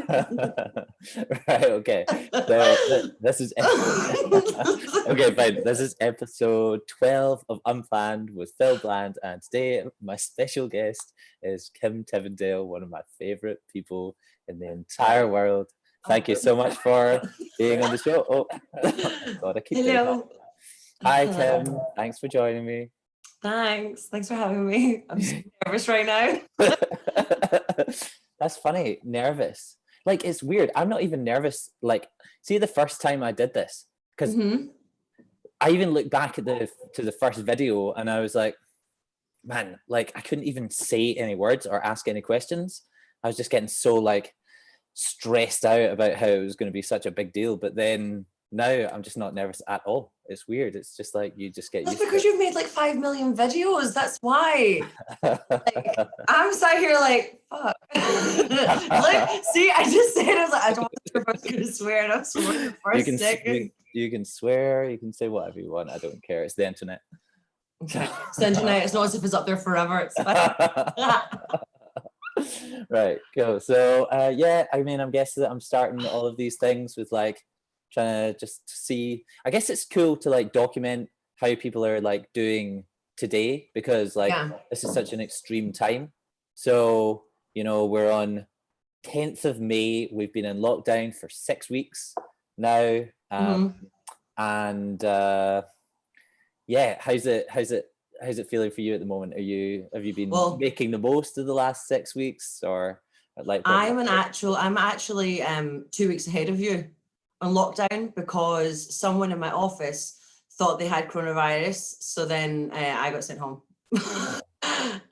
Right, okay. So this is okay, fine. This is episode 12 of Unplanned with Phil Bland, and today my special guest is Kim Tivendale, one of my favorite people in the entire world. Thank you so much for being on the show. Oh, God, I keep doing that. Hello. Hi, Hello. Kim. Thanks for joining me. Thanks for having me. I'm so nervous right now. That's funny. Nervous. Like, it's weird. I'm not even nervous. Like, see, the first time I did this, because I even looked back at the first video and I was like, man, like I couldn't even say any words or ask any questions. I was just getting so like stressed out about how it was going to be such a big deal. But then now I'm just not nervous at all. It's weird. It's just like you just get That's used because to you've made like 5 million videos. That's why. Like, I'm sat here like, fuck. Like, see, I just said, I was like, I don't want to be going to swear, and I was swearing the first second. You can swear, you can say whatever you want. I don't care. It's the internet. Okay. It's the internet. It's not as if it's up there forever. It's fine. Right, cool. So yeah, I mean, I'm guessing that I'm starting all of these things with like trying to just see. I guess it's cool to like document how people are like doing today, because like this is such an extreme time. So, you know, we're on 10th of May. We've been in lockdown for 6 weeks now. And yeah, how's it feeling for you at the moment? Have you been making the most of the last 6 weeks, or like? I'm actually 2 weeks ahead of you on lockdown, because someone in my office thought they had coronavirus, so then I got sent home.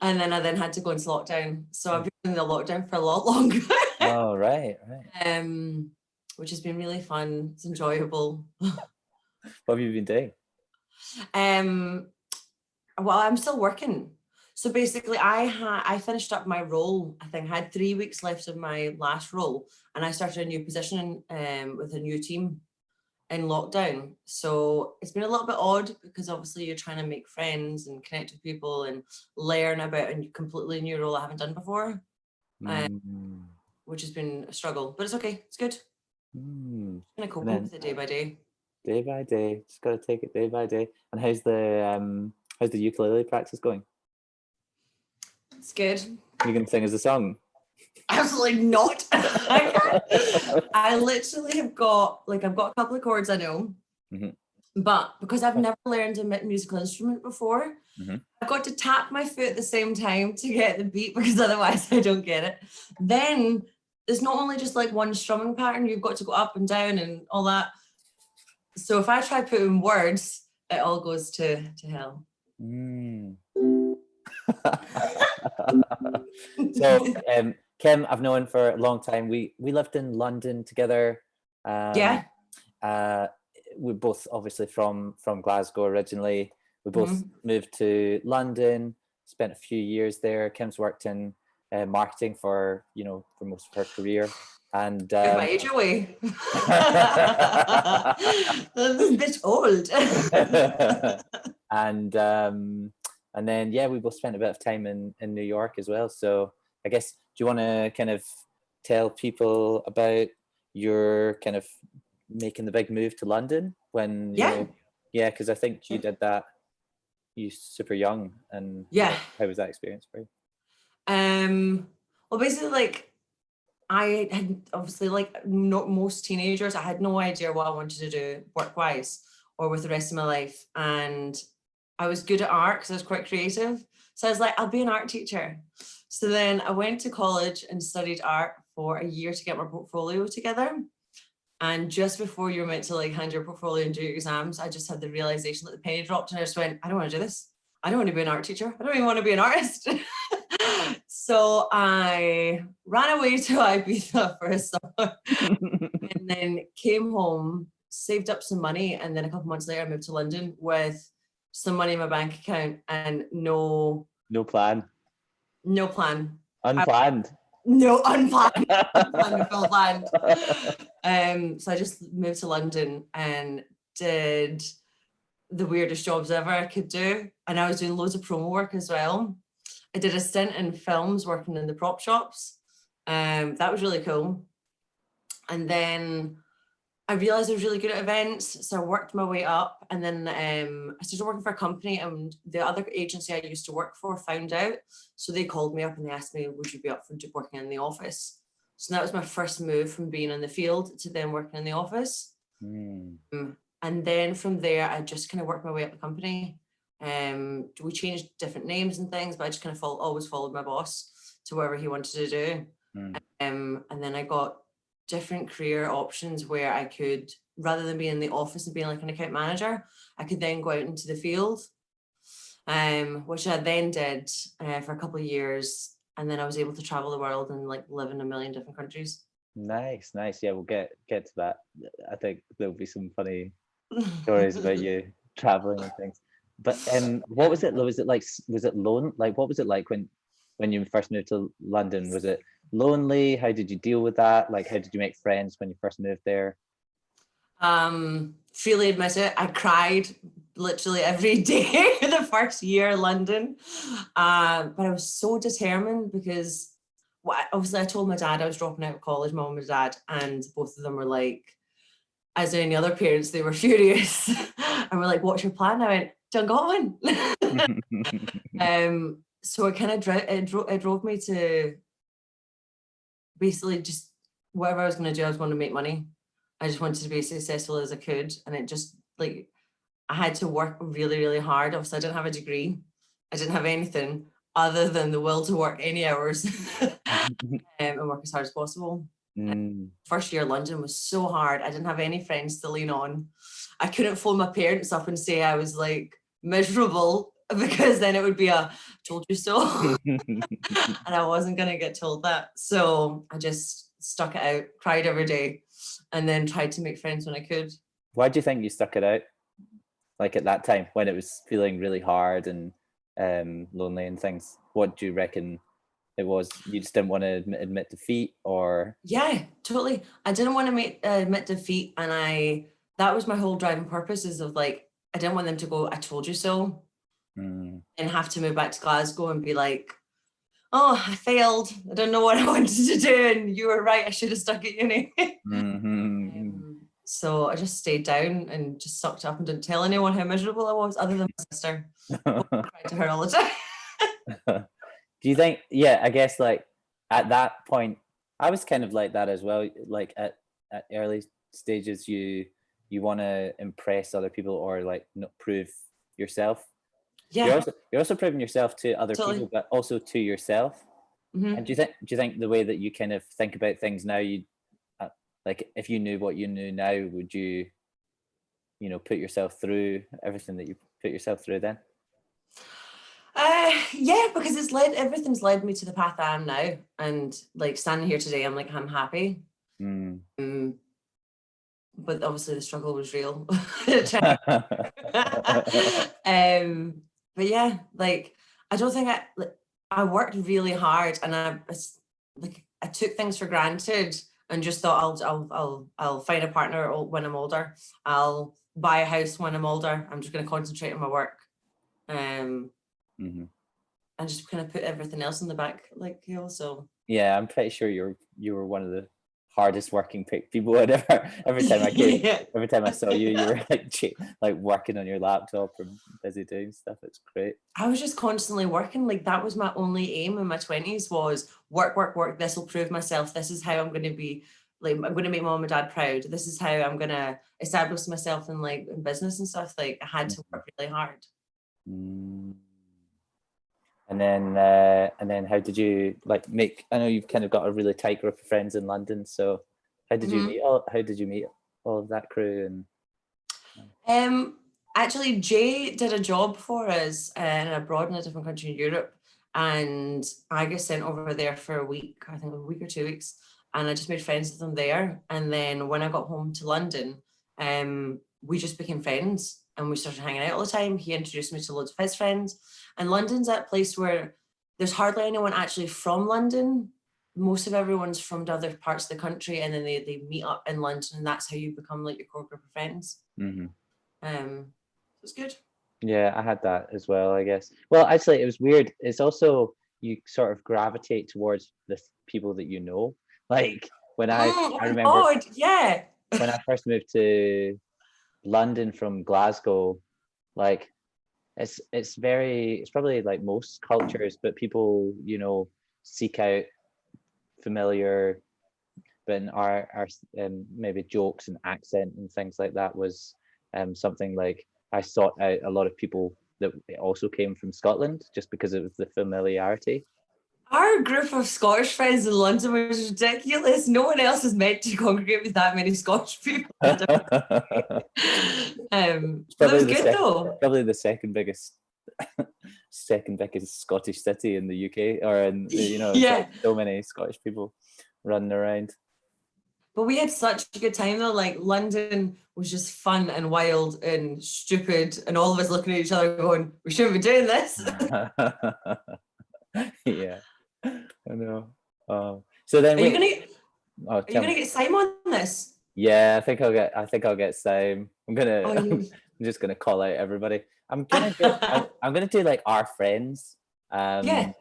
And then I had to go into lockdown, so I've been in the lockdown for a lot longer. Oh, right. Which has been really fun. It's enjoyable. What have you been doing? Well, I'm still working. So basically I finished up my role. I think I had 3 weeks left of my last role, and I started a new position with a new team in lockdown. So it's been a little bit odd, because obviously you're trying to make friends and connect with people and learn about a completely new role I haven't done before, which has been a struggle, but it's okay. It's good. Kind of coping with it day by day. Day by day, just got to take it day by day. And how's the ukulele practice going? It's good. You can sing us a song? Absolutely not. I literally have got I've got a couple of chords I know, but because I've never learned a musical instrument before, I've got to tap my foot at the same time to get the beat, because otherwise I don't get it. Then there's not only just like one strumming pattern, you've got to go up and down and all that. So if I try putting words, it all goes to hell. So Kim, I've known for a long time. We lived in London together. We're both obviously from Glasgow originally. We both moved to London, spent a few years there. Kim's worked in marketing for most of her career. And give my age away. That's a bit old. And then we both spent a bit of time in New York as well. So I guess, do you want to kind of tell people about your kind of making the big move to London when because I think you did that super young, and how was that experience for you? Well, basically, I had obviously, not most teenagers, I had no idea what I wanted to do work-wise or with the rest of my life. And I was good at art because I was quite creative. So I was like, I'll be an art teacher. So then I went to college and studied art for a year to get my portfolio together. And just before you're meant to hand your portfolio and do your exams, I just had the realization that the penny dropped, and I just went, I don't want to do this. I don't want to be an art teacher. I don't even want to be an artist. So I ran away to Ibiza for a summer and then came home, saved up some money, and then a couple months later I moved to London with some money in my bank account and no plan. Unplanned. Unplanned. Full planned. So I just moved to London and did the weirdest jobs ever I could do. And I was doing loads of promo work as well. I did a stint in films working in the prop shops. That was really cool. And then I realized I was really good at events, so I worked my way up, and then I started working for a company, and the other agency I used to work for found out, so they called me up and they asked me, would you be up for working in the office? So that was my first move from being in the field to then working in the office. And then from there, I just kind of worked my way up the company. We changed different names and things, but I just kind of always followed my boss to wherever he wanted to do. And then I got different career options where I could, rather than being in the office and being like an account manager, I could then go out into the field, which I then did for a couple of years. And then I was able to travel the world and like live in a million different countries. Nice. Yeah, we'll get to that. I think there'll be some funny stories about you traveling and things. But what was it? Was it like, was it lone? Like, what was it like when you first moved to London? Was it lonely? How did you deal with that? Like, how did you make friends when you first moved there? Freely admit it, I cried literally every day the first year in London. But I was so determined because obviously I told my dad I was dropping out of college, my mum and dad, and both of them were like, as any other parents, they were furious. And we're like, what's your plan? I went, don't got one. So it kind of it drove me to basically just whatever I was going to do, I was going to make money. I just wanted to be as successful as I could. And it just like, I had to work really, really hard. Obviously, I didn't have a degree. I didn't have anything other than the will to work any hours and work as hard as possible. First year London was so hard. I didn't have any friends to lean on. I couldn't phone my parents up and say I was like miserable, because then it would be a told you so. And I wasn't going to get told that. So I just stuck it out, cried every day, and then tried to make friends when I could. Why do you think you stuck it out? Like at that time when it was feeling really hard and lonely and things, what do you reckon it was? You just didn't want to admit defeat, or? Yeah, totally. I didn't want to admit defeat, and that was my whole driving purpose, is of like, I didn't want them to go, I told you so, and have to move back to Glasgow and be like, oh, I failed. I don't know what I wanted to do, and you were right. I should have stuck at uni. So I just stayed down and just sucked up and didn't tell anyone how miserable I was, other than my sister. I cried to her all the time. Do you think, yeah, I guess like at that point, I was kind of like that as well. Like at early stages, you want to impress other people, or like not prove yourself. Yeah. You're also proving yourself to other people, but also to yourself. And do you think the way that you kind of think about things now, you like if you knew what you knew now, would you put yourself through everything that you put yourself through then? Yeah, because everything's led me to the path I am now, and like standing here today, I'm like, I'm happy. But obviously the struggle was real. But yeah, like I don't think I worked really hard, and I took things for granted and just thought I'll find a partner when I'm older. I'll buy a house when I'm older. I'm just going to concentrate on my work. And just kind of put everything else in the back, like, so. Yeah, I'm pretty sure you were one of the hardest working people I'd ever. Every time I came, every time I saw you, you were like working on your laptop or busy doing stuff. It's great. I was just constantly working. Like that was my only aim in my 20s, was work, work, work. This will prove myself. This is how I'm going to be, like, I'm going to make mom and dad proud. This is how I'm going to establish myself in business and stuff. Like I had to work really hard. And then how did you I know you've kind of got a really tight group of friends in London, so how did you meet all of that crew? And actually Jay did a job for us abroad in a different country in Europe, and I got sent over there for a week, I think a week or 2 weeks, and I just made friends with them there. And then when I got home to London, we just became friends and we started hanging out all the time. He introduced me to loads of his friends, and London's that place where there's hardly anyone actually from London. Most of everyone's from other parts of the country, and then they meet up in London, and that's how you become like your core group of friends. It's good. Yeah, I had that as well, I guess. Well, actually, it was weird. It's also, you sort of gravitate towards the people that you know. Like when Oh I my remember God, yeah. when I first moved to London from Glasgow, like it's probably like most cultures, but people, you know, seek out familiar, but in our maybe jokes and accent and things like that was something like I sought out a lot of people that also came from Scotland just because it was the familiarity. Our group of Scottish friends in London was ridiculous. No one else is meant to congregate with that many Scottish people. It's But it probably was good though. probably the second biggest Scottish city in the UK, or in, you know, it's like Yeah. so many Scottish people running around. But we had such a good time though. Like London was just fun and wild and stupid, and all of us looking at each other going, "We shouldn't be doing this." Yeah, I know. So then Are you wait, gonna oh, are you tell me. gonna get Simon on this? Yeah, I think I'll get Sam. Oh, I'm just gonna call out everybody. I'm gonna do like our friends. yeah.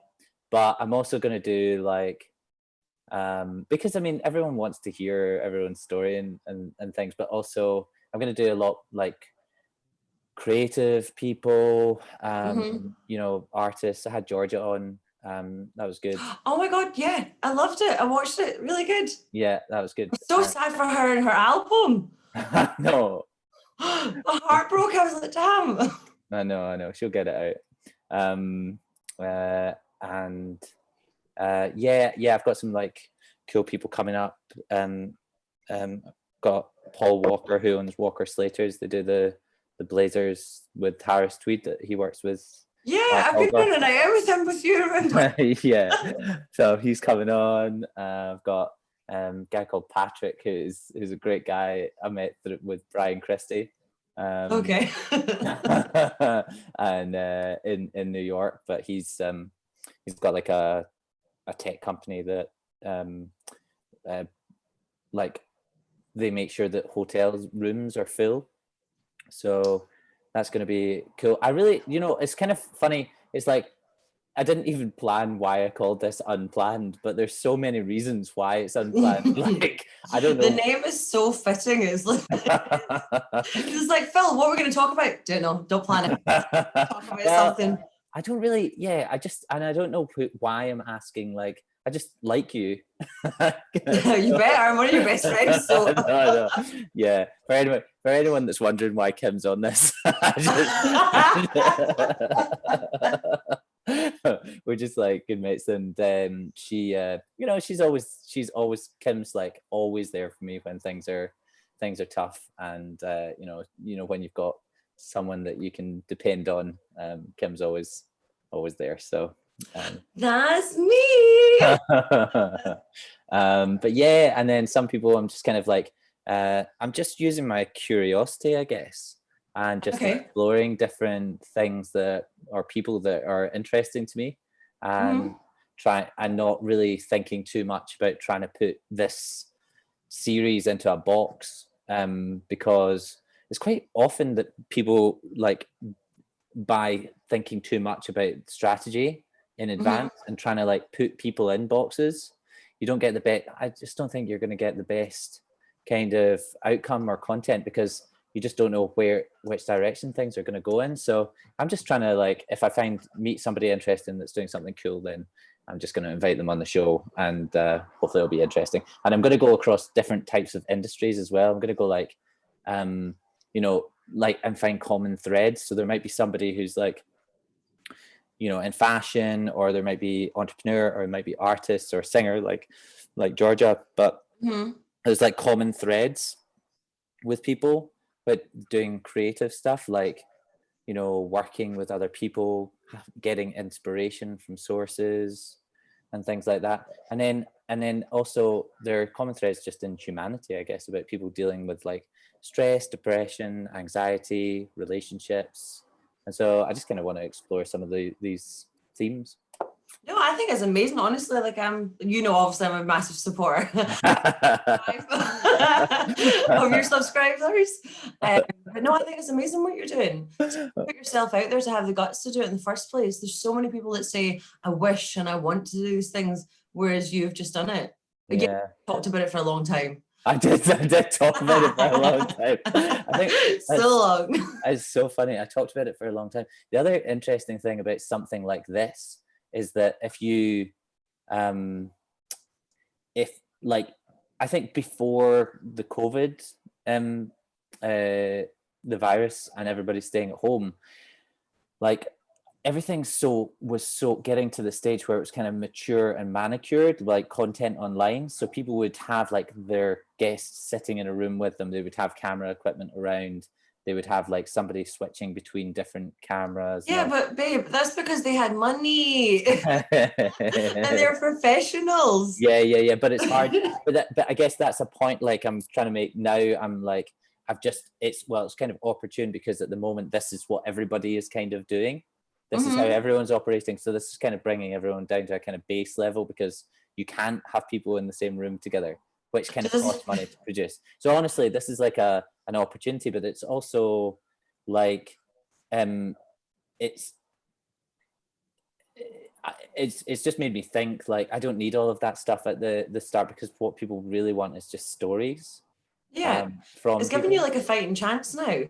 But I'm also gonna do like because I mean everyone wants to hear everyone's story and things, but also I'm gonna do a lot like creative people, Hmm. you know, artists. I had Georgia on. That was good. Oh my God, yeah. I loved it. I watched it. Really good. Yeah, that was good. I'm so sad for her and her album. No, My heart broke. I was like, damn. I know. She'll get it out. And yeah, I've got some like cool people coming up. Um, got Paul Walker who owns Walker Slaters. They do the blazers with Harris Tweed that he works with. Yeah, Mark I've been Holgar. on a night out with him with you, remember? Yeah, so he's coming on. I've got a guy called Patrick who's a great guy I met with Brian Christie. Okay. And in New York, but he's got like a tech company that uh, like they make sure that hotels rooms are full, so that's going to be cool. I really, you know, it's kind of funny, it's like I didn't even plan why I called this Unplanned, but there's so many reasons why it's unplanned. Like I don't The know. name is so fitting. It's like, Phil, what we're going to talk about? Don't know. Don't plan it. Talk about Well, something. I don't really, yeah, I don't know why I'm asking, like, I just like you. You better. I'm one of your best friends. So No, yeah. For anyone that's wondering why Kim's on this, we're just like good mates, and she, you know, she's always Kim's like always there for me when things are tough, and you know when you've got someone that you can depend on, Kim's always there. So that's me. but yeah, and then some people I'm just kind of like I'm just using my curiosity, I guess, and just Okay. exploring different things that or people that are interesting to me, and Mhm. try and not really thinking too much about trying to put this series into a box, because it's quite often that people like by thinking too much about strategy in Mhm. advance and trying to like put people in boxes, you don't get the best. I just don't think you're going to get the best kind of outcome or content because you just don't know which direction things are going to go in. So I'm just trying to like, if I meet somebody interesting that's doing something cool, then I'm just going to invite them on the show, and hopefully it'll be interesting. And I'm going to go across different types of industries as well. I'm going to go like, you know, like and find common threads. So there might be somebody who's like, you know, in fashion, or there might be entrepreneur, or it might be artists or singer like Georgia, but Mhm. there's like common threads with people but doing creative stuff, like, you know, working with other people, getting inspiration from sources and things like that. And then also there are common threads just in humanity, I guess, about people dealing with like stress, depression, anxiety, relationships. And so I just kind of want to explore some of these themes. No, I think it's amazing. Honestly, like obviously I'm a massive supporter of your subscribers. But no, I think it's amazing what you're doing. To put yourself out there, to have the guts to do it in the first place. There's so many people that say, I wish and I want to do these things, whereas you've just done it. Yeah. Talked about it for a long time. I did talk about it for a long time. I think so long. it's so funny. I talked about it for a long time. The other interesting thing about something like this is that if like, I think before the COVID, the virus and everybody staying at home, like everything was so getting to the stage where it was kind of mature and manicured, like content online. So people would have like their guests sitting in a room with them. They would have camera equipment around. They would have like somebody switching between different cameras. Yeah, but babe, that's because they had money and they're professionals. Yeah. But it's hard. But I guess that's a point like I'm trying to make now. I'm like, it's kind of opportune because at the moment, this is what everybody is kind of doing. This is how everyone's operating. So this is kind of bringing everyone down to a kind of base level because you can't have people in the same room together, which kind of costs money to produce. So honestly, this is like an opportunity, but it's also like, it's just made me think like I don't need all of that stuff at the start because what people really want is just stories. Yeah, from it's giving you like a fighting chance now.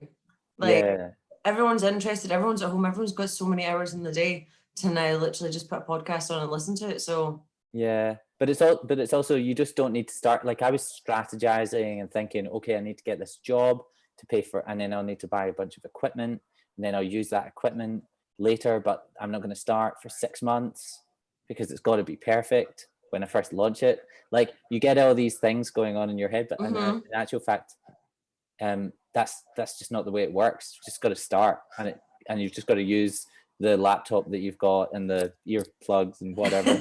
Like everyone's interested, everyone's at home, everyone's got so many hours in the day to now literally just put a podcast on and listen to it. So yeah, but it's also you just don't need to start. Like I was strategizing and thinking, okay, I need to get this job to pay for, and then I'll need to buy a bunch of equipment, and then I'll use that equipment later, but I'm not going to start for 6 months because it's got to be perfect when I first launch it. Like you get all these things going on in your head, but in actual fact, that's just not the way it works. You just got to start, and you've just got to use the laptop that you've got and the earplugs and whatever.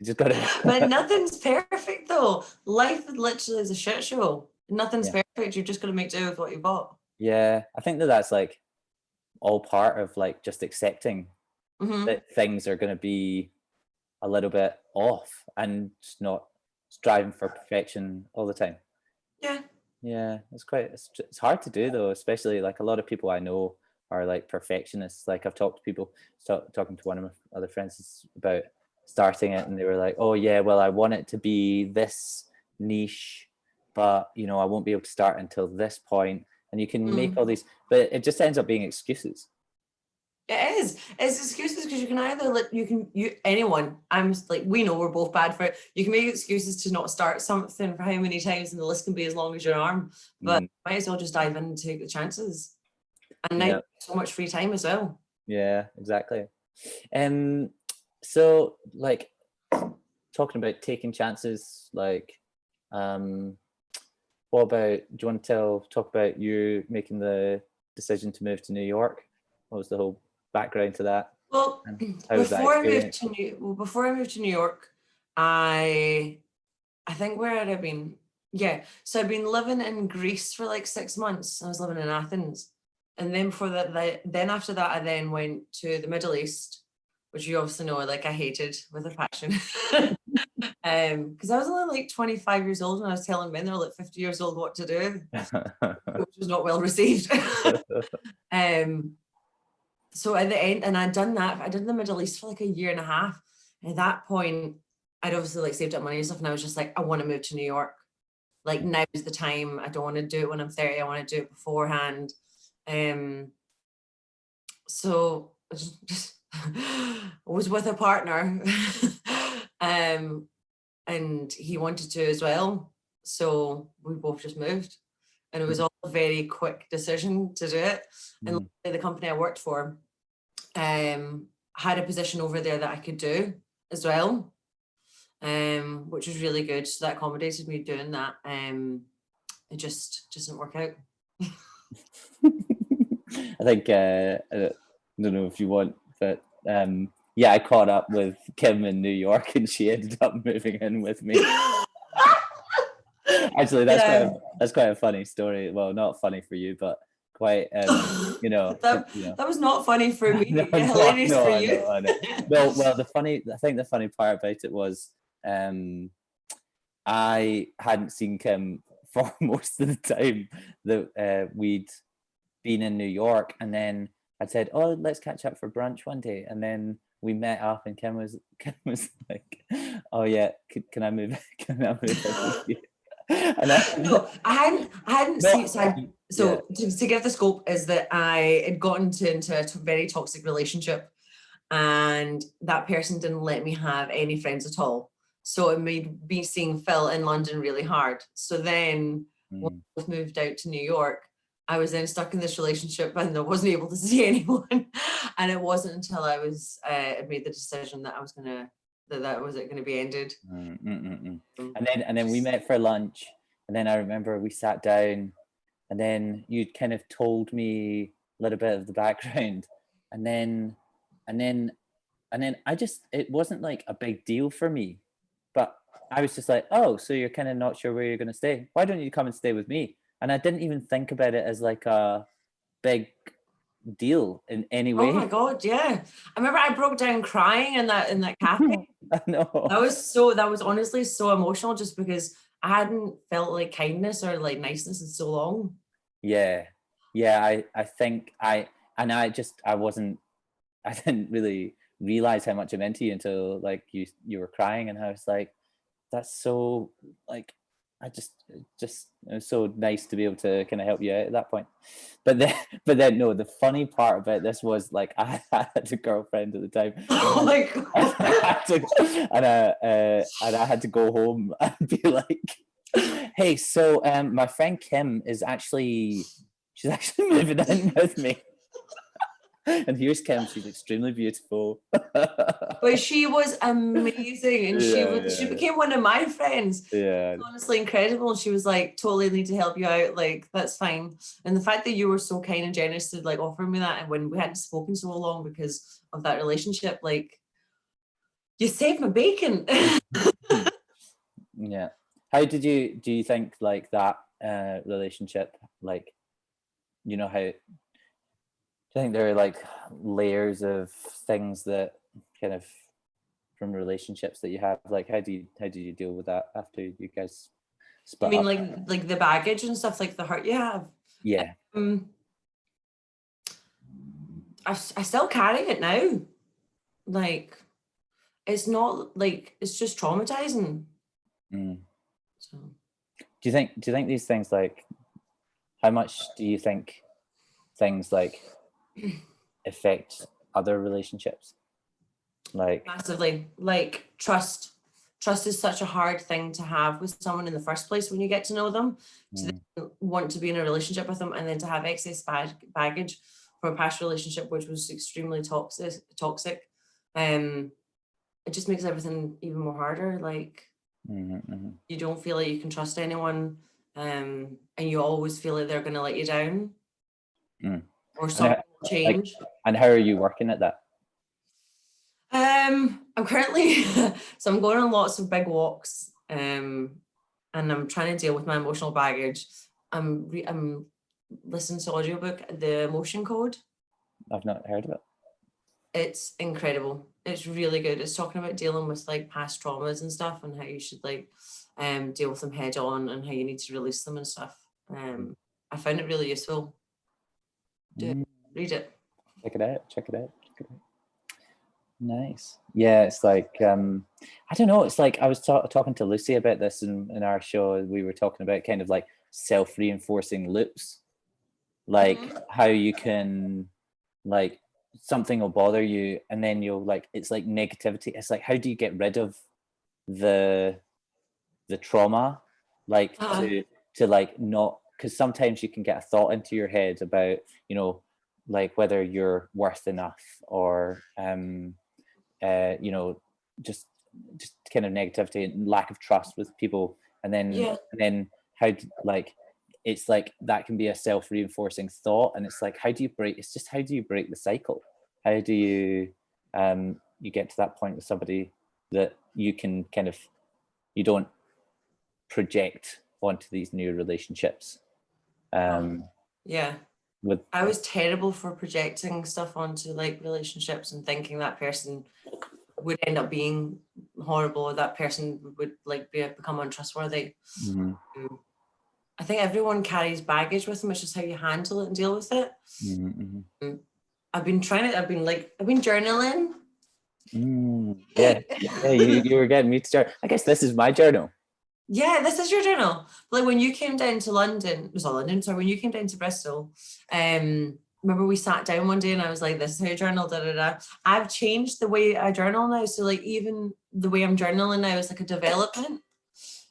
You just got to. But nothing's perfect though. Life literally is a shit show. Nothing's perfect. You've just got to make do with what you bought. Yeah, I think that's like all part of like just accepting that things are going to be a little bit off and just not striving for perfection all the time. Yeah, it's hard to do though, especially like a lot of people I know are like perfectionists. Like I've talked to people, talking to one of my other friends about starting it, and they were like, oh yeah, well I want it to be this niche, but you know I won't be able to start until this point. And you can make all these, but it just ends up being excuses. It is. It's excuses because you can either anyone. I'm like, we know we're both bad for it. You can make excuses to not start something for how many times, and the list can be as long as your arm. But might as well just dive in and take the chances. And now so much free time as well. Yeah, exactly. So like talking about taking chances, like what about, do you want to talk about you making the decision to move to New York? What was the whole background to that? Well, before I moved to New York, I think where had I been? Yeah, so I'd been living in Greece for like 6 months. I was living in Athens, and then before that, then after that, I then went to the Middle East, which you obviously know, like I hated with a passion. Because I was only like 25 years old when I was telling men they're like 50 years old what to do, which was not well received. So at the end, and I'd done that, I did the Middle East for like 1.5 years. And at that point, I'd obviously like saved up money and stuff, and I was just like, I want to move to New York. Like now is the time. I don't want to do it when I'm 30. I want to do it beforehand. So I just was with a partner, and he wanted to as well. So we both just moved, and it was all a very quick decision to do it. And the company I worked for had a position over there that I could do as well, which was really good. So that accommodated me doing that. It just didn't work out. I think I don't know if you want, but yeah, I caught up with Kim in New York, and she ended up moving in with me. Actually, that's quite a funny story. Well, not funny for you, but quite that was not funny for me. Hilarious for you. I know. No, well, I think the funny part about it was I hadn't seen Kim for most of the time that we'd been in New York, and then I'd said, oh, let's catch up for brunch one day, and then we met up, and Kim was like, "Oh yeah, can I move? Can I move in with you?" And No, I hadn't no, seen. yeah, To give the scope is that I had gotten into a very toxic relationship, and that person didn't let me have any friends at all. So it made me seeing Phil in London really hard. So then when mm, we both moved out to New York, I was then stuck in this relationship and I wasn't able to see anyone. And it wasn't until I was had made the decision that I was gonna that was it gonna be ended. mm, mm, mm, mm. Um, And then we just met for lunch, and then I remember we sat down, and then you'd kind of told me a little bit of the background, and then and then and then I just, it wasn't like a big deal for me, but I was just like, oh, so you're kind of not sure where you're going to stay, why don't you come and stay with me? And I didn't even think about it as like a big deal in any oh my way. god, yeah. I remember I broke down crying in that cafe. I know. That was honestly so emotional just because I hadn't felt like kindness or like niceness in so long. Yeah, yeah, I think I wasn't, I didn't really realize how much it meant to you until like you were crying, and I was like, that's so, like, I just it was so nice to be able to kind of help you out at that point. But then no, the funny part about this was like I had a girlfriend at the time, Oh my and god. I had to, and I had to go home and be like, hey, so my friend Kim is actually, she's actually moving in with me. And here's Kim, she's extremely beautiful. But she was amazing and she Yeah, became one of my friends. yeah. Honestly incredible. And she was like, totally need to help you out. Like, that's fine. And the fact that you were so kind and generous to like offer me that, and when we hadn't spoken so long because of that relationship, like you saved my bacon. Yeah. How did you, do you think like that relationship, like, you know, how, do you think there are like layers of things that kind of, from relationships that you have, like how did you deal with that after you guys You split mean up? like the baggage and stuff, like the hurt you have? Yeah. Um, I still carry it now. Like, it's not like, it's just traumatizing. Mm. So Do you think these things, like, how much do you think things like affect other relationships? Like, massively, like trust. Trust is such a hard thing to have with someone in the first place when you get to know them, to mm, then want to be in a relationship with them, and then to have excess baggage from a past relationship which was extremely toxic. It just makes everything even more harder. Like, mhm, mhm, you don't feel like you can trust anyone, and you always feel like they're going to let you down mm. or And something will like, change. and how are you working at that? I'm currently so I'm going on lots of big walks, and I'm trying to deal with my emotional baggage. I'm listening to audiobook, The Emotion Code. I've not heard of it. It's incredible. It's really good. It's talking about dealing with like past traumas and stuff, and how you should like deal with them head on, and how you need to release them and stuff. I found it really useful. Do it. Mm, Read it. check it out. Check it out. Check it out. Nice. Yeah, it's like I don't know. It's like I was talking to Lucy about this in our show. We were talking about kind of like self-reinforcing loops, like Mhm. how you can, like, something will bother you, and then you'll, like, it's like negativity. It's like, how do you get rid of the trauma, like Uh, to like, not, because sometimes you can get a thought into your head about, you know, like whether you're worth enough, or you know, just kind of negativity and lack of trust with people, yeah. and then how like, it's like that can be a self-reinforcing thought, and it's like, how do you break, it's just, how do you break the cycle? How do you you get to that point with somebody that you can kind of, you don't project onto these new relationships, Oh, um yeah. with I was terrible for projecting stuff onto like relationships and thinking that person would end up being horrible, or that person would like become untrustworthy. mhm, Mm. I think everyone carries baggage with them. It's just how you handle it and deal with it. mhm, mhm, Mm. I've been journaling. Yeah, yeah. You were getting me to start. I guess this is my journal. Yeah, this is your journal. Like when you came down to London, was it London? Sorry, when you came down to Bristol, remember we sat down one day and I was like, this is how you journal, da da da. I've changed the way I journal now. So like even the way I'm journaling now is like a development.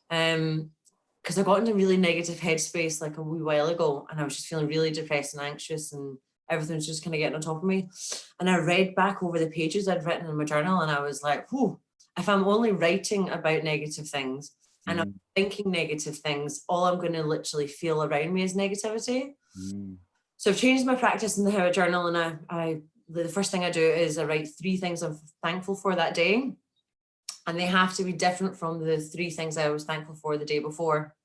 Because I got into a really negative headspace like a wee while ago and I was just feeling really depressed and anxious and everything's just kind of getting on top of me. And I read back over the pages I'd written in my journal and I was like, whew, if I'm only writing about negative things and I'm thinking negative things, all I'm going to literally feel around me is negativity. So I've changed my practice in the how I journal, and I the first thing I do is I write 3 things I'm thankful for that day, and they have to be different from the 3 things I was thankful for the day before.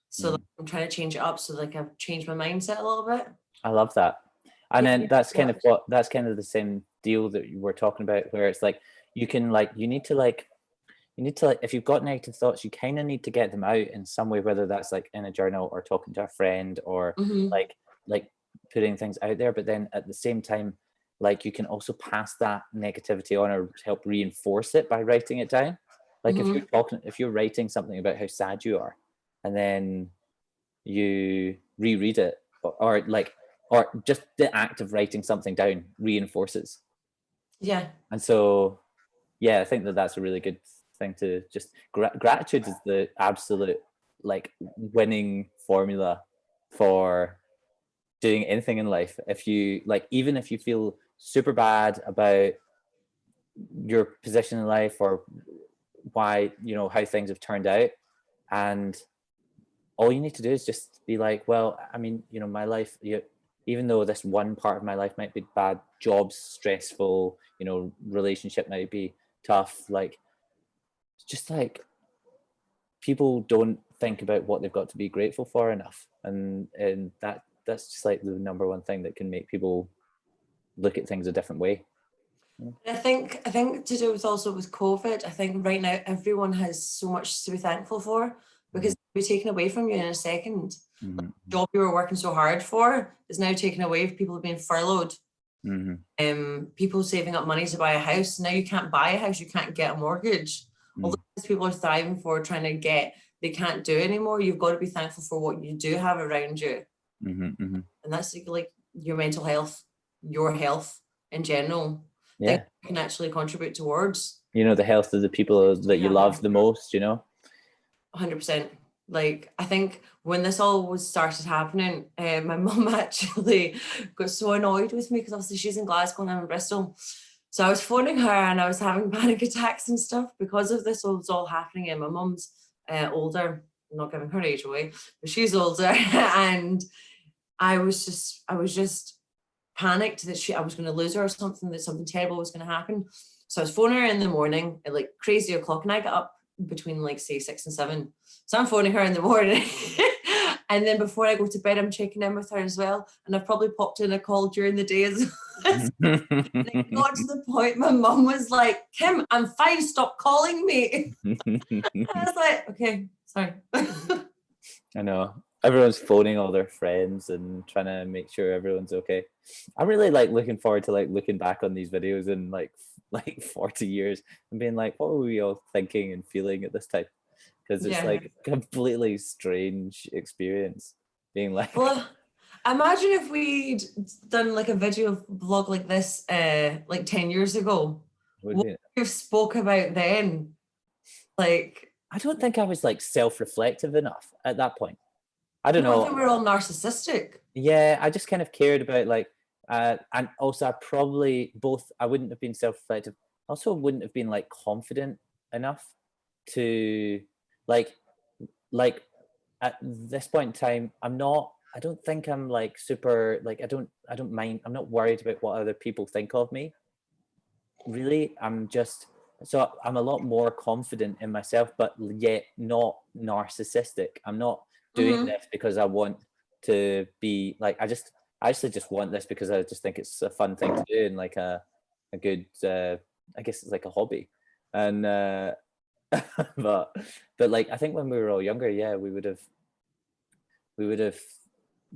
So like, I'm trying to change it up, so like I've changed my mindset a little bit. I love that. And then that's kind of the same deal that you were talking about, where it's like you need to if you've got negative thoughts, you kind of need to get them out in some way, whether that's like in a journal or talking to a friend or like putting things out there. But then at the same time, like you can also pass that negativity on or help reinforce it by writing it down. Like if you're writing something about how sad you are and then you reread it, or just the act of writing something down reinforces. Yeah. And so yeah, I think that's a really good thing to just gratitude is the absolute like winning formula for doing anything in life. If you like, even if you feel super bad about your position in life or why, how things have turned out, and all you need to do is just be like, well, I mean, my life, even though this one part of my life might be bad, job's stressful, relationship might be tough, like just like people don't think about what they've got to be grateful for enough, and that's just like the number one thing that can make people look at things a different way. I think to do with also with COVID, I think right now everyone has so much to be thankful for because it'll be taken away from you in a second. The job you were working so hard for is now taken away. People have been furloughed. People saving up money to buy a house. Now you can't buy a house, you can't get a mortgage. All the things people are thriving for, trying to get, they can't do anymore. You've got to be thankful for what you do have around you. And that's like your mental health, your health in general. Yeah, you can actually contribute towards the health of the people that you love the most. 100%. Like I think when this all started happening, my mum actually got so annoyed with me because obviously she's in Glasgow and I'm in Bristol. So I was phoning her and I was having panic attacks and stuff because of this was all happening. And my mum's older, I'm not giving her age away, but she's older. And I was just panicked that I was going to lose her or something, that something terrible was going to happen. So I was phoning her in the morning at like crazy o'clock, and I got up between like say 6 and 7. So I'm phoning her in the morning. And then before I go to bed, I'm checking in with her as well. And I've probably popped in a call during the day as well. And it got to the point my mum was like, Kim, I'm fine, stop calling me. I was like, okay, sorry. I know. Everyone's phoning all their friends and trying to make sure everyone's okay. I'm really like looking forward to like looking back on these videos in like 40 years and being like, what were we all thinking and feeling at this time? Because it's like a completely strange experience being like, well, imagine if we'd done like a video vlog like this like 10 years ago. What you spoke about then? Like, I don't think I was like self-reflective enough at that point. I don't know. I think we're all narcissistic. Yeah, I just kind of cared about like, and also I probably I wouldn't have been self-reflective. Also wouldn't have been like confident enough to like at this point in time, I don't think I'm like super, like, I don't mind. I'm not worried about what other people think of me. Really, I'm a lot more confident in myself, but yet not narcissistic. I'm not doing this because I want to be like, I actually just want this because I just think it's a fun thing to do and like a good, I guess it's like a hobby. And, but like, I think when we were all younger, yeah, we would have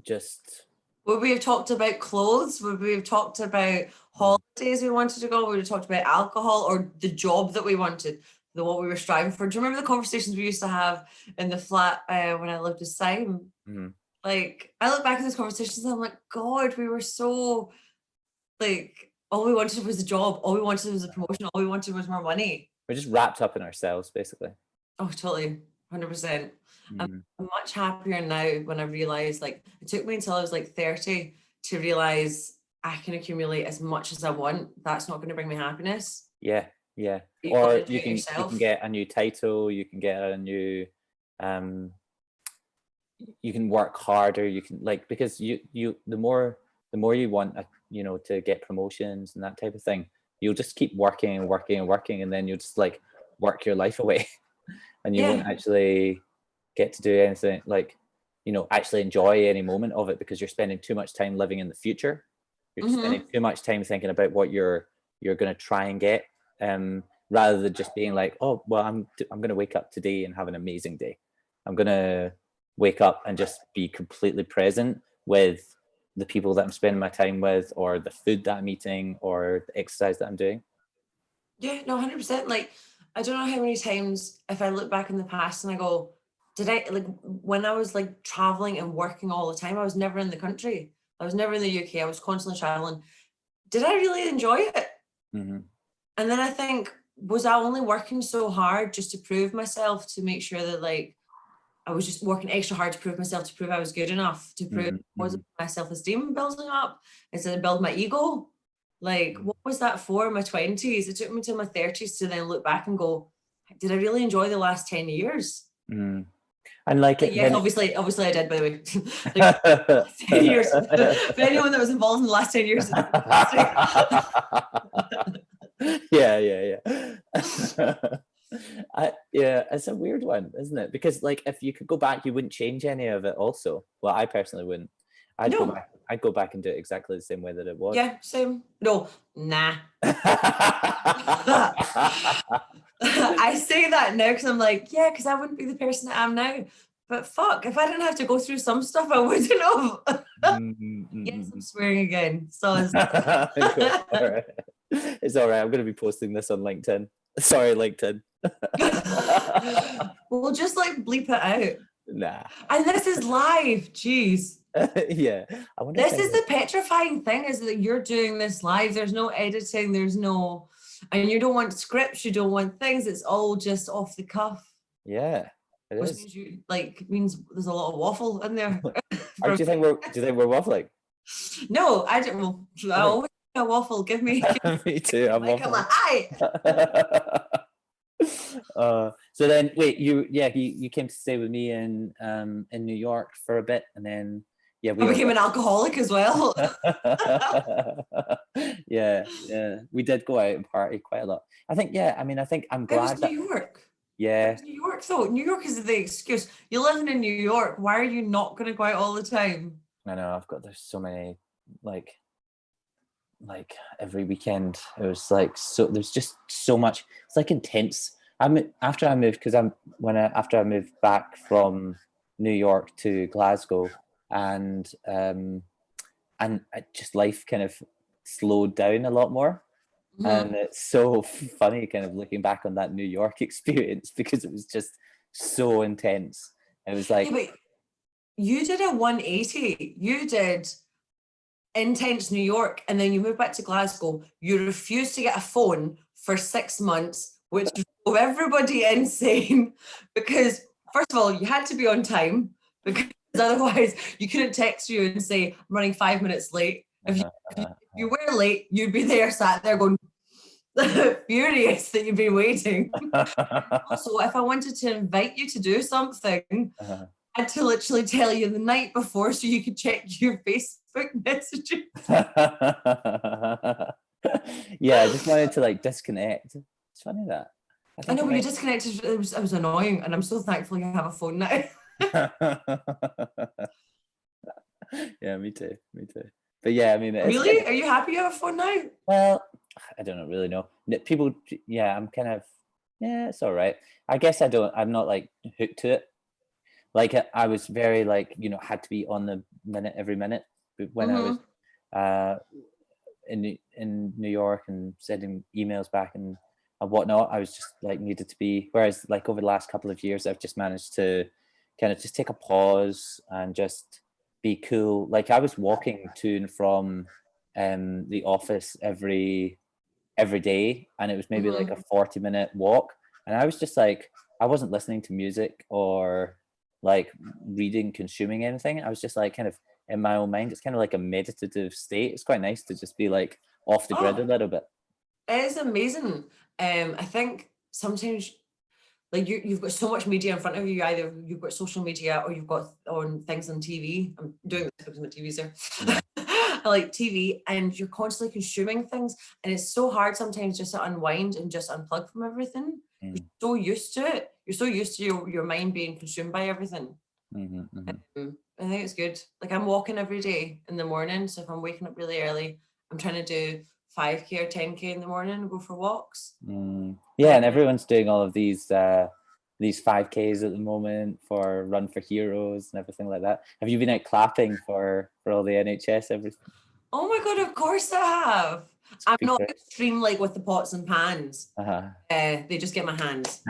just Would we have talked about clothes? Would we have talked about holidays we wanted to go? Would we have talked about alcohol or the job that we wanted, what we were striving for? Do you remember the conversations we used to have in the flat when I lived with Simon? Like, I look back at those conversations and I'm like, God, we were so, like, all we wanted was a job. All we wanted was a promotion. All we wanted was more money. We're just wrapped up in ourselves, basically. Oh, totally. 100%. Mm. I'm much happier now when I realized, like, it took me until I was like 30 to realize I can accumulate as much as I want. That's not going to bring me happiness. Yeah, yeah. You've got Or to do you it can yourself. get a new title, you can get a new you can work harder, you can like, because you the more you want to get promotions and that type of thing, you'll just keep working and working and working, and then you'll just like work your life away and you won't Yeah. actually get to do anything, like actually enjoy any moment of it, because you're spending too much time living in the future. You're spending too much time thinking about what you're going to try and get, rather than just being like, oh well, I'm going to wake up today and have an amazing day. I'm going to wake up and just be completely present with the people that I'm spending my time with, or the food that I'm eating, or the exercise that I'm doing. Yeah, no, 100%. Like, I don't know how many times if I look back in the past and I go, did I, like, when I was like traveling and working all the time, I was never in the country. I was never in the UK. I was constantly traveling. Did I really enjoy it? Mm-hmm. And then I think, was I only working so hard just to prove myself, to make sure that, like, I was just working extra hard to prove myself, to prove I was good enough, to prove Mm-hmm. was my self-esteem building up instead of build my ego? Like, what was that for in my 20s? It took me to my 30s to then look back and go, did I really enjoy the last 10 years? Mm-hmm. And like Like, it yes, then obviously I did, by the way. Like, 10 years. For anyone that was involved in the last 10 years, it's fantastic. Yeah. Yeah, it's a weird one, isn't it? Because like, if you could go back, you wouldn't change any of it also. Well, I personally wouldn't. No. I'd go back and do it exactly the same way that it was. Yeah, same. No, nah. I say that now because I'm like, yeah, because I wouldn't be the person I am now. But fuck, if I didn't have to go through some stuff, I wouldn't have. Yes, I'm swearing again. So it's Go for it. It's all right. I'm going to be posting this on LinkedIn. Sorry, LinkedIn. we'll just like bleep it out. Nah. And this is live. Jeez. Yeah. I wonder This if is the petrifying thing, is that you're doing this live. There's no editing, there's no, and you don't want scripts, you don't want things. It's all just off the cuff. Yeah, it Which is. means there's a lot of waffle in there. Or do you think we're waffling? No, I don't. Well, I Oh, always a waffle. Give me me too. I'm like I'm waffling. like, hi. So then, wait, you came to stay with me in New York for a bit, and then I we were became an alcoholic as well. yeah, we did go out and party quite a lot. I think, yeah, I mean, I think I'm It was glad New that, York. It yeah, was New York though. New York is the excuse. You're living in New York. Why are you not going to go out all the time? I know there's so many, like every weekend it was like, so there's just so much, it's like intense. After I moved, because after I moved back from New York to Glasgow, and just life kind of slowed down a lot more. Mm-hmm. And it's so funny kind of looking back on that New York experience, because it was just so intense. It was Yeah, like, but you did a 180. You did intense New York, and then you moved back to Glasgow. You refused to get a phone for 6 months, which drove everybody insane because, first of all, you had to be on time because otherwise you couldn't text you and say, I'm running 5 minutes late. If you were late, you'd be there, sat there going, furious that you've been waiting. Also, if I wanted to invite you to do something, I had to literally tell you the night before so you could check your Facebook messages. Yeah, I just wanted to like disconnect. It's funny that. I I think know, it but you might. disconnected. It was annoying, and I'm so thankful you have a phone now. Yeah, me too. Me too. But yeah, I mean, it's kind Really? of, Are you happy you have a phone now? well, I don't really know. People, yeah, I'm kind of, yeah, it's all right. I guess I'm not like hooked to it. Like I was very like, had to be on the minute every minute. when I was in New York and sending emails back and whatnot. I was just like needed to be. Whereas like over the last couple of years, I've just managed to kind of just take a pause and just be cool. Like I was walking to and from the office every day, and it was maybe like a 40-minute walk, and I was just like, I wasn't listening to music or like reading, consuming anything. I was just like kind of in my own mind. It's kind of like a meditative state. It's quite nice to just be like off the grid a little bit. It is amazing. I think sometimes like you've got so much media in front of you. Either you've got social media or you've got on things on TV. I'm doing this because my TV's there. I like TV, and you're constantly consuming things, and it's so hard sometimes just to unwind and just unplug from everything. You're so used to it. You're so used to your mind being consumed by everything. I think it's good. Like I'm walking every day in the morning, so if I'm waking up really early, I'm trying to do 5K or 10K in the morning and go for walks. Yeah, and everyone's doing all of these 5Ks at the moment for Run for Heroes and everything like that. Have you been out clapping for all the NHS, everything? Oh my God, of course I have. I'm not extreme like with the pots and pans. They just get my hands.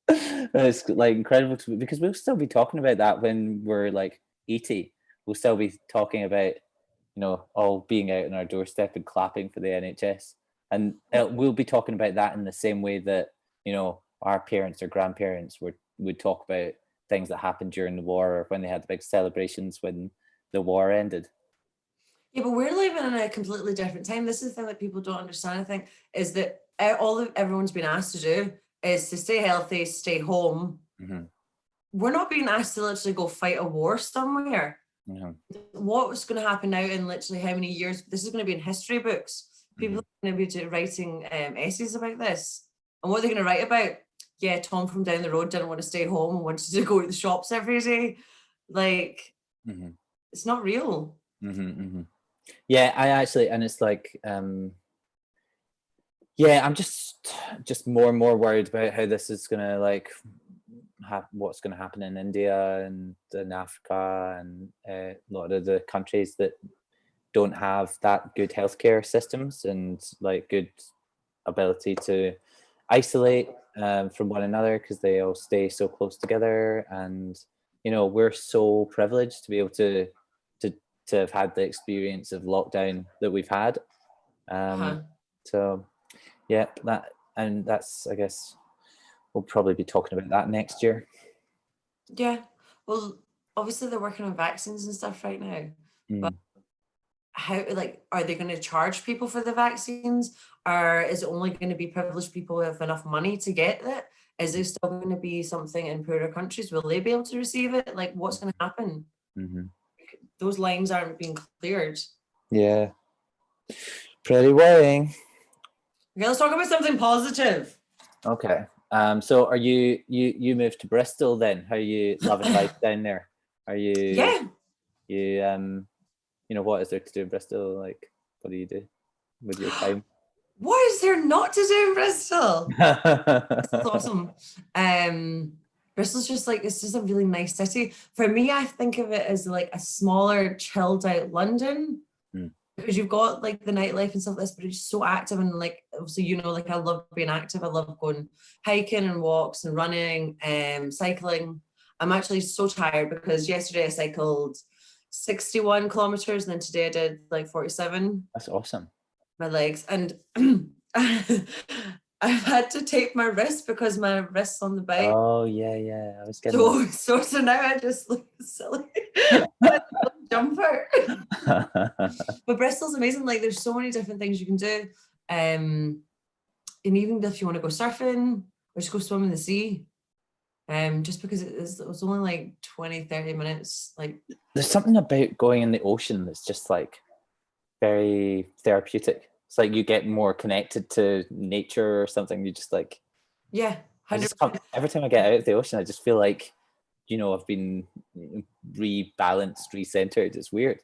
It's like incredible because we'll still be talking about that when we're like 80. We'll still be talking about, you know, all being out on our doorstep and clapping for the NHS. And we'll be talking about that in the same way that, you know, our parents or grandparents would talk about things that happened during the war or when they had the big celebrations when the war ended. Yeah, but we're living in a completely different time. This is the thing that people don't understand, I think, is that everyone's been asked to do is to stay healthy, stay home. We're not being asked to literally go fight a war somewhere. What's going to happen now in literally how many years? This is going to be in history books. People are going to be writing essays about this. And what are they going to write about? Yeah, Tom from down the road didn't want to stay home and wanted to go to the shops every day. Like, it's not real. Yeah, I actually, and it's like, yeah, I'm just more and more worried about how this is going to like what's going to happen in India and in Africa and a lot of the countries that don't have that good healthcare systems and like good ability to isolate from one another because they all stay so close together. And you know, we're so privileged to be able to have had the experience of lockdown that we've had. So yeah, that's I guess we'll probably be talking about that next year. Yeah, well, obviously they're working on vaccines and stuff right now, but how, like, are they going to charge people for the vaccines, or is it only going to be privileged people who have enough money to get it? Is there still going to be something in poorer countries? Will they be able to receive it? Like, what's going to happen? Those lines aren't being cleared. Yeah, pretty worrying. Okay, let's talk about something positive. Okay. So are you moved to Bristol then? How are you loving life down there? Are you you know, what is there to do in Bristol? Like, what do you do with your time? What is there not to do in Bristol? That's awesome. Bristol's just like, it's just a really nice city. For me, I think of it as like a smaller, chilled out London. Because you've got like the nightlife and stuff like this, but it's so active, and like obviously, you know, like I love being active. I love going hiking and walks and running, cycling. I'm actually so tired because yesterday I cycled 61 kilometers and then today I did like 47. That's awesome. My legs, and I've had to tape my wrist because my wrist's on the bike. Oh yeah, I was getting so now I just look silly. Jumper. But Bristol's amazing. Like, there's so many different things you can do, and even if you want to go surfing or just go swim in the sea, just because it was only like 20-30 minutes. Like, there's something about going in the ocean that's just like very therapeutic. It's like you get more connected to nature or something. You just like, yeah, 100%. Every time I get out of the ocean, I just feel like, you know, I've been rebalanced, recentered. It's weird.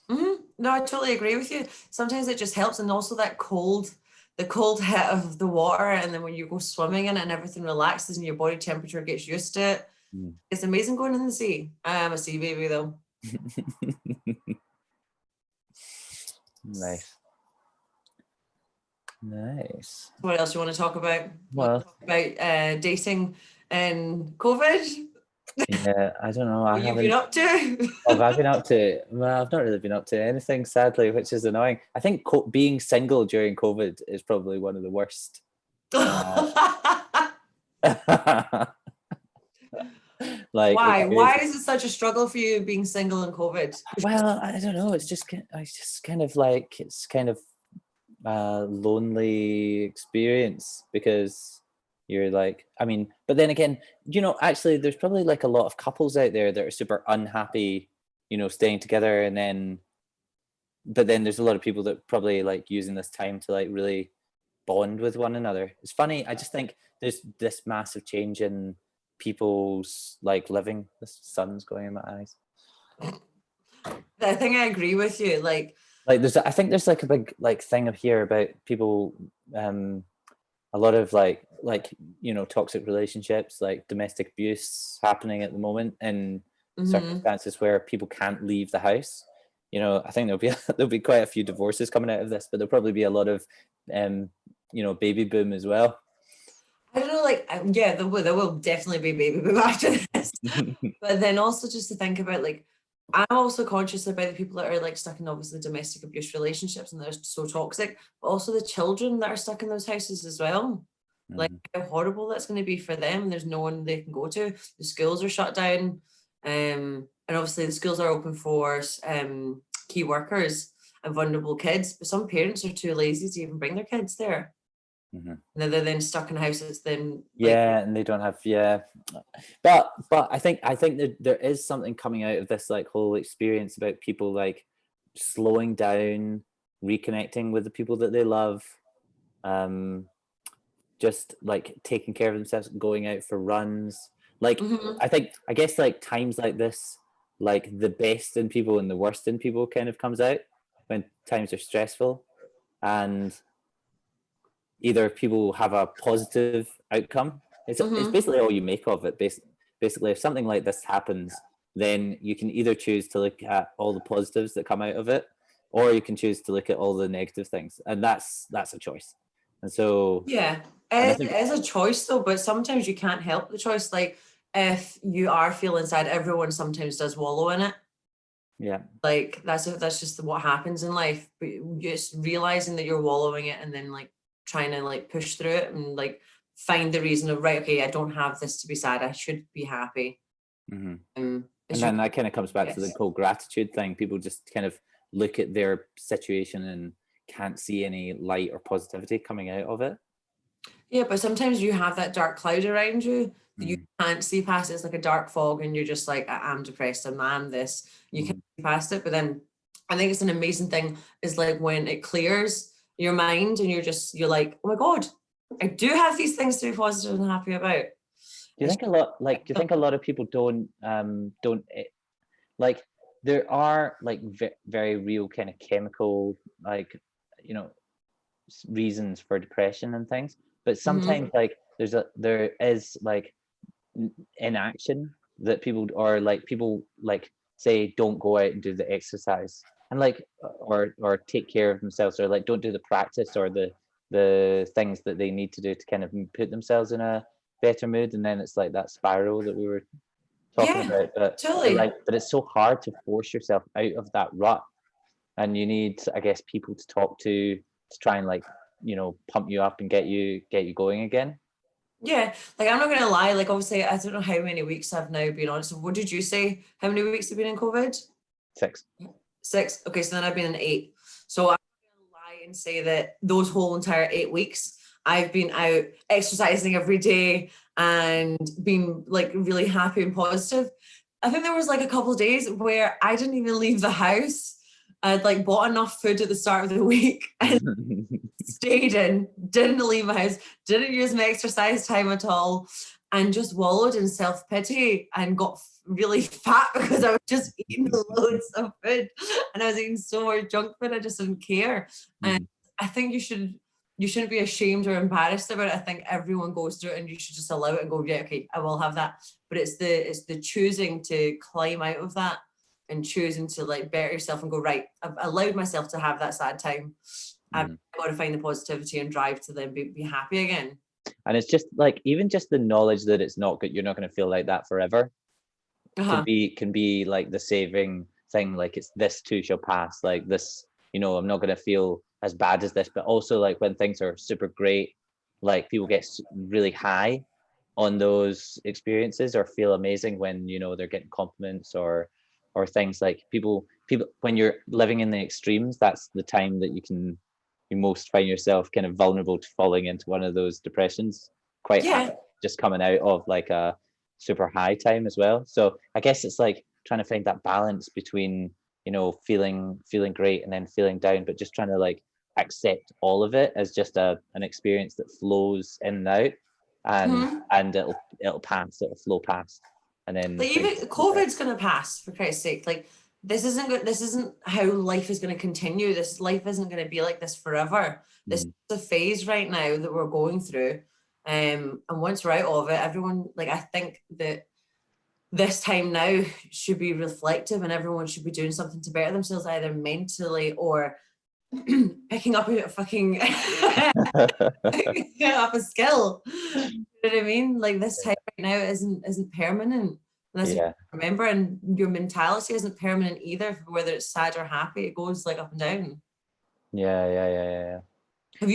No, I totally agree with you. Sometimes it just helps, and also that the cold hit of the water, and then when you go swimming in it and everything relaxes and your body temperature gets used to it. It's amazing going in the sea. I am a sea baby though. Nice. Nice. What else do you want to talk about? Well, Dating and COVID? yeah, I don't know. I What you've been haven't. up to? What have I been up to? Well, I've not really been up to anything, sadly, which is annoying. I think being single during COVID is probably one of the worst. Like, Why? Why experiences. is it such a struggle for you being single in COVID? Well, I don't know. It's just kind of like it's kind of a lonely experience because you're like, I mean, but then again, actually, there's probably like a lot of couples out there that are super unhappy, staying together, and then, but then there's a lot of people that probably like using this time to like really bond with one another. It's funny. I just think there's this massive change in people's like living. The sun's going in my eyes. I think I agree with you. Like I think there's like a big like thing up here about people, a lot of like toxic relationships, like domestic abuse happening at the moment in circumstances where people can't leave the house. I think there'll be quite a few divorces coming out of this, but there'll probably be a lot of baby boom as well. I don't know, like yeah, there will definitely be baby boom after this. But then also just to think about, like, I'm also conscious about the people that are like stuck in obviously domestic abuse relationships and they're so toxic, but also the children that are stuck in those houses as well. Like how horrible that's going to be for them, and there's no one they can go to. The schools are shut down, and obviously the schools are open for key workers and vulnerable kids, but some parents are too lazy to even bring their kids there. And they're then stuck in houses then and they don't have but I think that there is something coming out of this like whole experience about people like slowing down, reconnecting with the people that they love, just like taking care of themselves, going out for runs, like I guess like times like this, like the best in people and the worst in people kind of comes out when times are stressful, and either people have a positive outcome. It's basically all you make of it. Basically, if something like this happens, then you can either choose to look at all the positives that come out of it, or you can choose to look at all the negative things, and that's a choice. And so it is a choice though, but sometimes you can't help the choice. Like if you are feeling sad, everyone sometimes does wallow in it. Yeah, like that's just what happens in life. But just realizing that you're wallowing it and then like trying to like push through it and like find the reason of, right, okay, I don't have this to be sad, I should be happy. And then that kind of comes back to the whole gratitude thing. People just kind of look at their situation and can't see any light or positivity coming out of it. Yeah, but sometimes you have that dark cloud around you that you can't see past. It's like a dark fog and you're just like, I'm depressed, I'm this. You can't see past it. But then I think it's an amazing thing is like when it clears your mind and you're like, oh my God, I do have these things to be positive and happy about. Do you think a lot of people don't like, there are like very real kind of chemical like reasons for depression and things, but sometimes like there is like inaction that people like say don't go out and do the exercise and like or take care of themselves, or like don't do the practice or the things that they need to do to kind of put themselves in a better mood, and then it's like that spiral that we were talking about. But totally. but it's so hard to force yourself out of that rut, and you need, I guess, people to talk to try and like pump you up and get you going again. Yeah, like I'm not gonna lie, like obviously I don't know how many weeks I've now been on. So what did you say? How many weeks have you been in COVID? 6. Okay, so then I've been in 8. So I'm not gonna lie and say that those whole entire 8 weeks I've been out exercising every day and been like really happy and positive. I think there was like a couple of days where I didn't even leave the house. I'd like bought enough food at the start of the week and stayed in, didn't leave my house, didn't use my exercise time at all, and just wallowed in self-pity and got really fat because I was just eating loads of food and I was eating so much junk food, I just didn't care. And I think you shouldn't be ashamed or embarrassed about it. I think everyone goes through it and you should just allow it and go, yeah, okay, I will have that. But it's the choosing to climb out of that and choosing to like better yourself and go, right, I've allowed myself to have that sad time. I've got to find the positivity and drive to then be happy again. And it's just like, even just the knowledge that it's not good, you're not going to feel like that forever, can be like the saving thing. Like, it's, this too shall pass. Like, this, you know, I'm not going to feel as bad as this. But also, like, when things are super great, like, people get really high on those experiences, or feel amazing when, you know, they're getting compliments or things. Like, people when you're living in the extremes, that's the time that you most find yourself kind of vulnerable to falling into one of those depressions, quite just coming out of like a super high time as well. So I guess it's like trying to find that balance between, you know, feeling great and then feeling down, but just trying to like accept all of it as just an experience that flows in and out, and it'll pass, it'll flow past. And then like, even COVID's going to pass, for Christ's sake. Like, this isn't good. This isn't how life is going to continue. This life isn't going to be like this forever. This is a phase right now that we're going through. And once we're out of it, everyone, like, I think that this time now should be reflective, and everyone should be doing something to better themselves, either mentally or picking up a fucking up a skill. You know what I mean? Like, this time right now isn't permanent. Unless you remember, and your mentality isn't permanent either, whether it's sad or happy. It goes like up and down. Yeah. What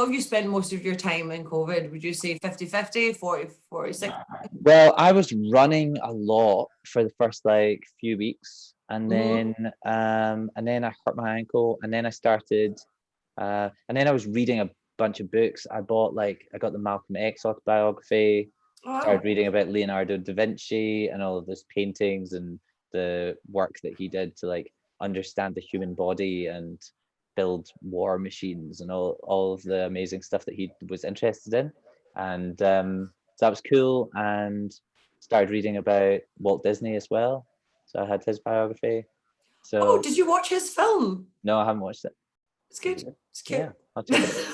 have you spent most of your time in COVID? Would you say 50-50, 40-60? Well, I was running a lot for the first like few weeks, and then I hurt my ankle, and then I started and then I was reading a bunch of books. I got the Malcolm X autobiography. Started reading about Leonardo da Vinci and all of his paintings and the work that he did to like understand the human body and build war machines and all of the amazing stuff that he was interested in. And so that was cool. And started reading about Walt Disney as well. So I had his biography. So did you watch his film? No, I haven't watched it. It's good. It's cute. Yeah, I'll check it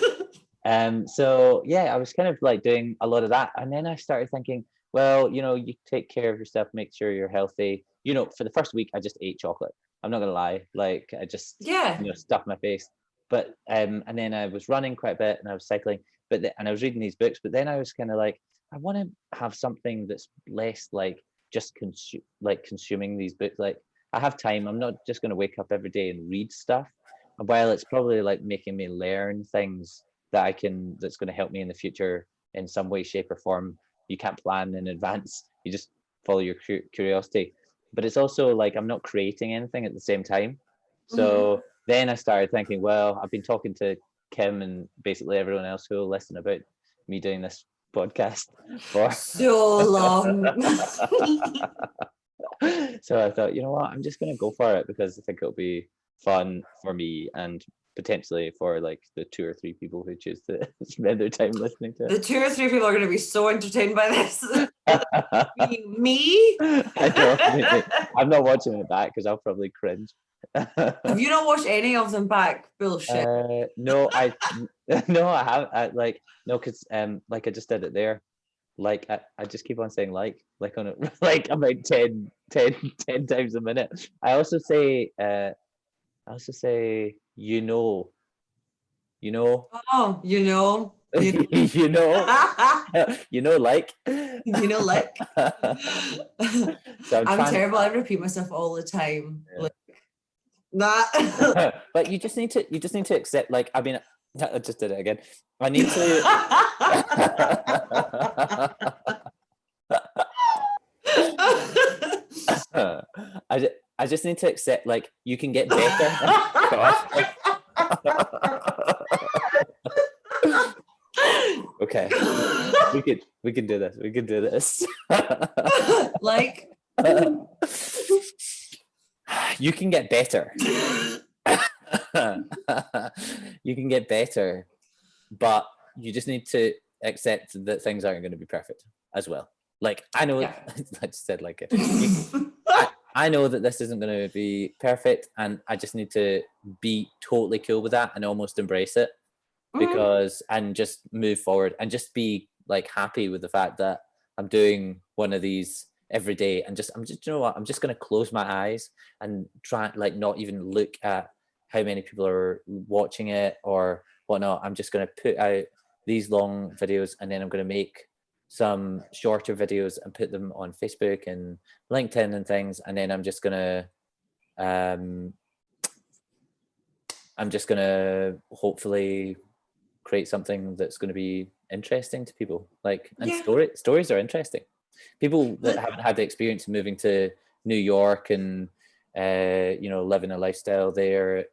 out. So yeah, I was kind of like doing a lot of that, and then I started thinking, well, you know, you take care of yourself, make sure you're healthy. You know, for the first week, I just ate chocolate. I'm not gonna lie, like I just stuffed my face. But and then I was running quite a bit, and I was cycling, and I was reading these books. But then I was kind of like, I want to have something that's less like just consuming these books. Like, I have time. I'm not just gonna wake up every day and read stuff. While it's probably like making me learn things that's going to help me in the future in some way, shape, or form. You can't plan in advance. You just follow your curiosity. But it's also like I'm not creating anything at the same time. So then I started thinking, well, I've been talking to Kim and basically everyone else who will listen about me doing this podcast for so long. So I thought, you know what, I'm just going to go for it because I think it'll be fun for me and potentially for like the 2 or 3 people who choose to spend their time listening to it. The 2 or 3 people are going to be so entertained by this. Me? I know. I'm not watching it back because I'll probably cringe. Have you not watched any of them back? Bullshit. No, I haven't. No, because like I just did it there. Like I just keep on saying like on it like about 10 times a minute. I also say you know. Oh, you know. You know, like. So I'm terrible. I repeat myself all the time. Yeah. Like that. But you just need to accept. Like, I mean, I just did it again. I need to. I just need to accept. Like, you can get better. Okay, we can do this. We can do this. Like, you can get better. You can get better, but you just need to accept that things aren't going to be perfect as well. Like, I know, I just said like it. I know that this isn't going to be perfect, and I just need to be totally cool with that and almost embrace it, and just move forward and just be like happy with the fact that I'm doing one of these every day, and I'm just, you know what, I'm just going to close my eyes and try, like, not even look at how many people are watching it or whatnot. I'm just going to put out these long videos, and then I'm going to make some shorter videos and put them on Facebook and LinkedIn and things. And then I'm just going to hopefully create something that's going to be interesting to people. Like, and stories are interesting. People that haven't had the experience of moving to New York and living a lifestyle there,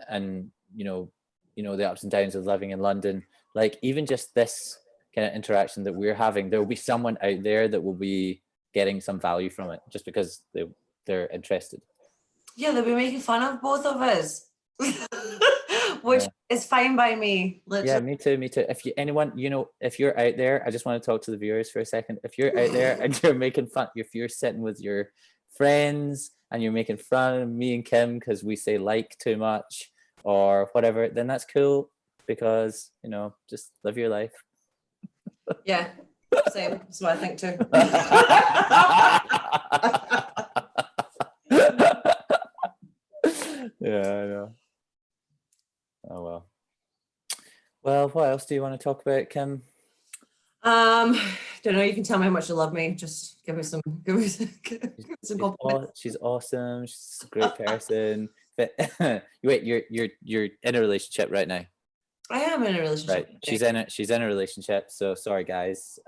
and the ups and downs of living in London. Like, even just this kind of interaction that we're having, there will be someone out there that will be getting some value from it, just because they're interested. Yeah, they'll be making fun of both of us. Which is fine by me. Literally. Yeah, me too. If you're out there, I just want to talk to the viewers for a second. If you're out there and you're making fun, if you're sitting with your friends and you're making fun of me and Kim because we say like too much or whatever, then that's cool, because just live your life. Yeah, same. That's what I think too. Yeah, I know. Oh well. Well, what else do you want to talk about, Kim? Don't know. You can tell me how much you love me. Just give me some compliments. She's awesome. She's a great person. But wait, you're in a relationship right now? I am in a relationship. Right. She's in a relationship. So sorry, guys.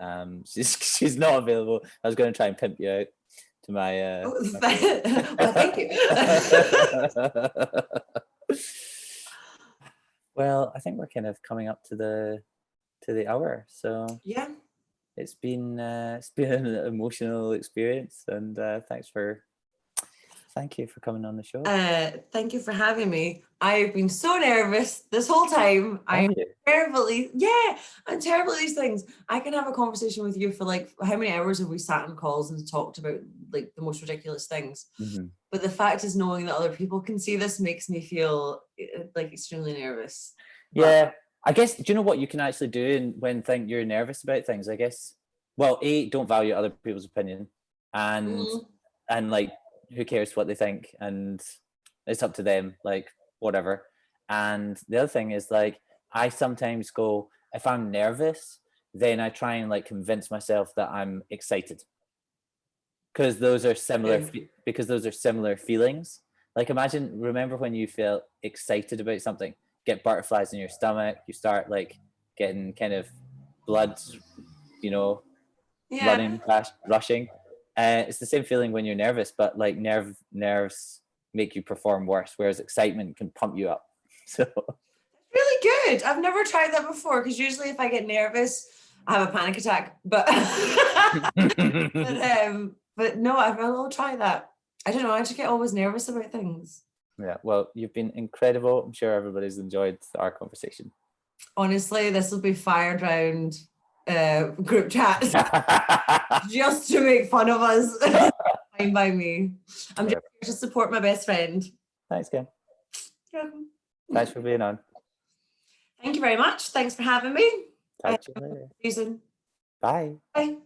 She's not available. I was going to try and pimp you out to my. Well, thank you. Well, I think we're kind of coming up to the hour. So yeah, it's been an emotional experience, and thank you for coming on the show. Thank you for having me. I've been so nervous this whole time. I'm terrible at these things. I can have a conversation with you for like, how many hours have we sat on calls and talked about like the most ridiculous things? Mm-hmm. But the fact is, knowing that other people can see this makes me feel like extremely nervous. Yeah, I guess, do you know what you can actually do when you're nervous about things? I guess, well, don't value other people's opinion, and like, who cares what they think, and it's up to them, like, whatever. And the other thing is, like, I sometimes go, if I'm nervous, then I try and like convince myself that I'm excited, because those are similar feelings. Like, remember when you felt excited about something, get butterflies in your stomach, you start like getting kind of blood, running fast, rushing. It's the same feeling when you're nervous, but like nerves make you perform worse, whereas excitement can pump you up. So really good. I've never tried that before, because usually if I get nervous, I have a panic attack. But but no, I will try that. I don't know. I just get always nervous about things. Yeah, well, you've been incredible. I'm sure everybody's enjoyed our conversation. Honestly, this will be fired round group chats just to make fun of us. Fine by me. I'm just here to support my best friend. Thanks, Kim. Thanks for being on. Thank you very much. Thanks for having me. Talk to you later. See you soon. Bye. Bye.